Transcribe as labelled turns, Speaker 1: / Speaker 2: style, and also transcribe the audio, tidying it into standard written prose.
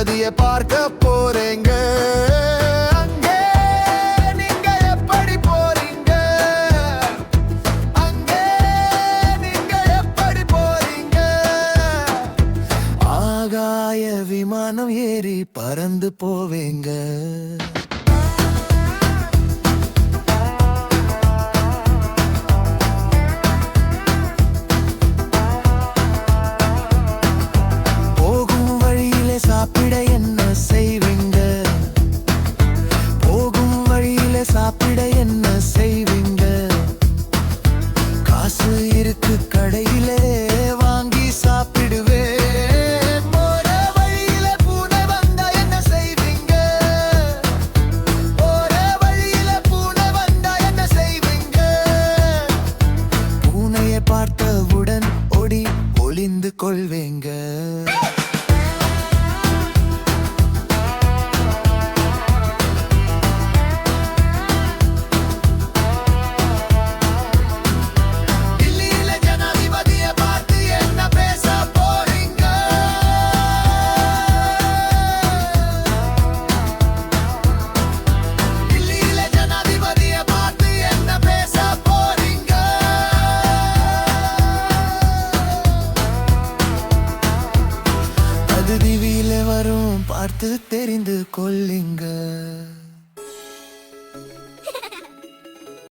Speaker 1: தளபதியை பார்க்க போறேங்க. அங்கே நீங்க எப்படி போறீங்க? அங்கே நீங்க எப்படி போறீங்க? ஆகாய விமானம் ஏறி பறந்து போவேங்க. சாப்பிட என்ன செய்வீங்க? போகும் வழியில சாப்பிட என்ன செய்வீங்க? காசு இருக்கு கடையிலே வாங்கி சாப்பிடுவேன். போற வழியில பூனை வந்தா என்ன செய்வீங்க? போற வழியில பூனை வந்தா என்ன செய்வீங்க? பூனையை பார்த்தவுடன் ஓடி ஒளிந்து கொள்வேன்.